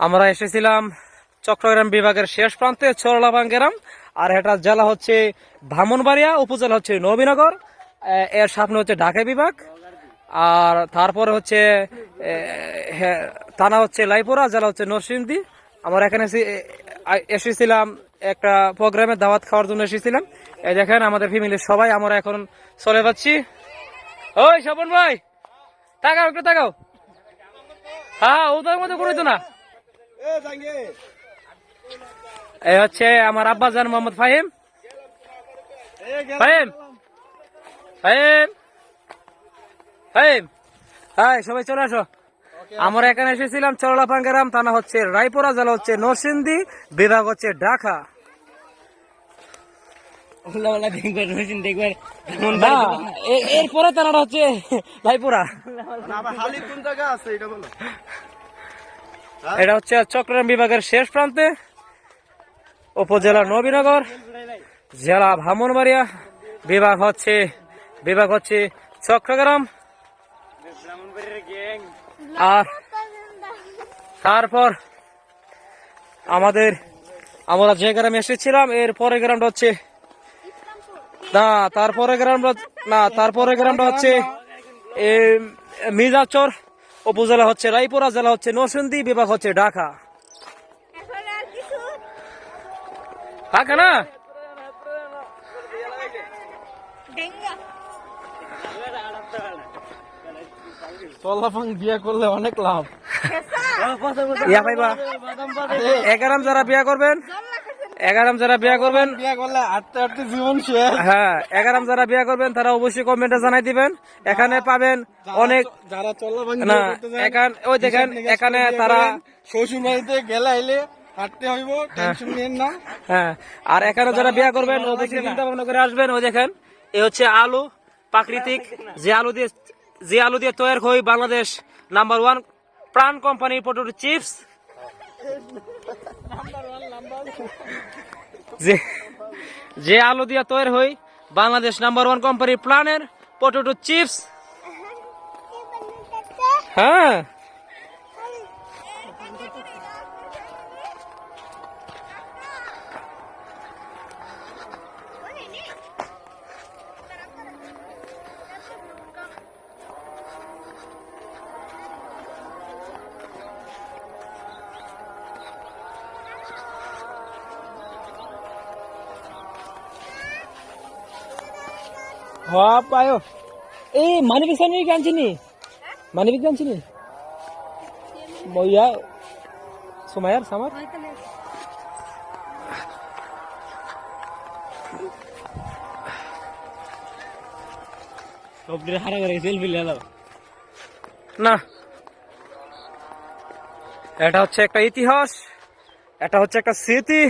আমরা এসেছিলাম চট্টগ্রাম বিভাগের শেষ প্রান্তে চরলাপাং গ্রাম, আর এটা জেলা হচ্ছে ব্রাহ্মণবাড়িয়া, উপজেলা হচ্ছে নবীনগর, এর সামনে হচ্ছে ঢাকা বিভাগ, আর তারপরে হচ্ছে থানা হচ্ছে লাইপুরা, জেলা হচ্ছে নরসিংদী। আমরা এখানে এসেছিলাম একটা প্রোগ্রামে দাওয়াত খাওয়ার জন্য এসেছিলাম। এই দেখেন আমাদের ফ্যামিলির সবাই আমরা এখন চলে যাচ্ছি। ওই স্বপন ভাই, তাকাও একটু তাকাও। হ্যাঁ, ওদের মধ্যে কোনো তো না। এই হচ্ছে আমার আব্বাজান মোহাম্মদ ফাহিম। ফাহিম ফাহিম ফাহিম হ্যাঁ, সবাই চলে আসো। আমরা এখানে এসেছিলাম চরলাপাং গ্রাম, থানা হচ্ছে রায়পুরা, জেলা হচ্ছে নরসিংদী, বিভাগ হচ্ছে ঢাকা। এরপরে থানাটা হচ্ছে রায়পুরা। এটা হচ্ছে চট্টগ্রাম বিভাগের শেষ প্রান্তে, উপজেলা নবীনগর, জেলা ব্রাহ্মণবাড়িয়া, বিভাগ হচ্ছে চট্টগ্রাম। আর তারপর আমরা যে গ্রামে এসেছিলাম এর পরের গ্রামটা হচ্ছে তারপরে গ্রামটা হচ্ছে মির্জাচর, উপজেলা হচ্ছে রায়পুরা, জেলা হচ্ছে নরসিংদী, বিভাগ হচ্ছে ঢাকা। ঢাকা না চরলাপাং বিয়ে করলে অনেক লাভ। এগারাম যারা বিয়ে করবেন বিয়ে করলে হাঁটতে হাঁটতে জীবন শেষ। হ্যাঁ, এগারাম যারা বিয়ে করবেন তারা অবশ্যই কমেন্টে জানাই দিবেন। এখানে পাবেন অনেক যারা চরলাপাং না, ওই দেখেন এখানে তারা শ্বশুর বাড়িতে গেলে আইলে হাঁটতে হইব, টেনশন নিয়েন না। হ্যাঁ, আর এখানে যারা বিয়ে করবেন অবশ্যই চিন্তা ভাবনা করে আসবেন। ওই দেখেন এ হচ্ছে আলু, প্রাকৃতিক যে আলু দিয়ে তৈরি হয় বাংলাদেশ নাম্বার 1 প্রাণ কোম্পানির পটেটো চিপস। যে আলু দিয়ে তৈরি হয় বাংলাদেশ নাম্বার 1 কোম্পানির প্রাণের পটেটো চিপস। হ্যাঁ, পায়ো এই মানবিক সামনে আনছিনি, মানবিক আনছিনি মইয়া সুমায়ার সামার হারা করে সেলফি নিলাম না। এটা হচ্ছে একটা ইতিহাস, এটা হচ্ছে একটা স্মৃতি।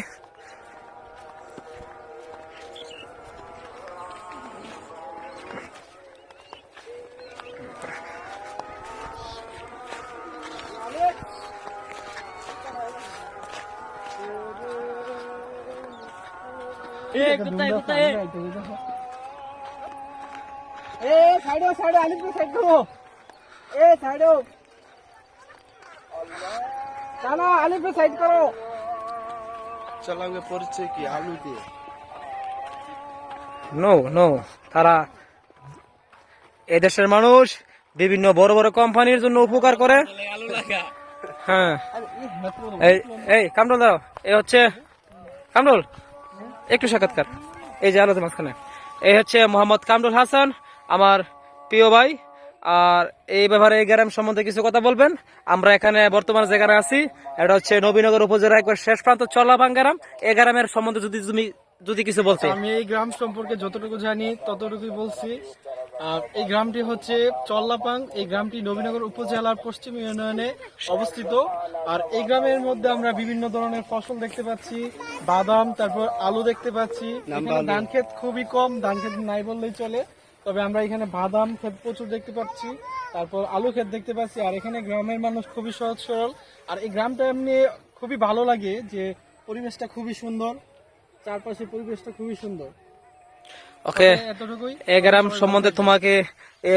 চলাঙ্গে পরিচয় কি আলু দিয়ে? নো, তারা এদেশের মানুষ বিভিন্ন বড় বড় কোম্পানির জন্য উপকার করে। হ্যাঁ, এই কামরুল দাও, এই হচ্ছে কামরুল, একটু সাক্ষাৎকার। এই যে আলোতে মাঝখানে এই হচ্ছে মোহাম্মদ কামরুল হাসান, আমার প্রিয় ভাই। আর এই ব্যাপারে এই গ্রাম সম্বন্ধে কিছু কথা বলবেন। আমরা এখানে বর্তমানে যেখানে আছি এটা হচ্ছে নবীনগর উপজেলা একবার শেষ প্রান্ত চরলাপাং গ্রাম। এই গ্রামের সম্বন্ধে যদি কিছু বলতে। আমি এই গ্রাম সম্পর্কে যতটুকু জানি ততটুকুই বলছি। এই গ্রামটি হচ্ছে চরলাপাং। এই গ্রামটি নবীনগর উপজেলার পশ্চিম ইউনিয়নে অবস্থিত। আর এই গ্রামের মধ্যে আমরা বিভিন্ন ধরনের ফসল দেখতে পাচ্ছি, বাদাম, তারপর আলু দেখতে পাচ্ছি। ধান ক্ষেত খুবই কম, ধান ক্ষেত নাই বললেই চলে, তবে আমরা এখানে বাদাম ক্ষেত প্রচুর দেখতে পাচ্ছি, তারপর আলু ক্ষেত দেখতে পাচ্ছি। আর এখানে গ্রামের মানুষ খুবই সহজ সরল। আর এই গ্রামটা এমনি খুবই ভালো লাগে যে পরিবেশটা খুবই সুন্দর, চারপাশে পরিবেশটা খুবই সুন্দর। ওকে, এই গ্রাম সম্বন্ধে তোমাকে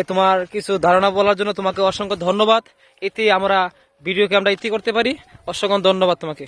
তোমার কিছু ধারণা বলার জন্য তোমাকে অসংখ্য ধন্যবাদ। এতে আমরা ভিডিওকে আমরা ইতি করতে পারি। অসংখ্য ধন্যবাদ তোমাকে।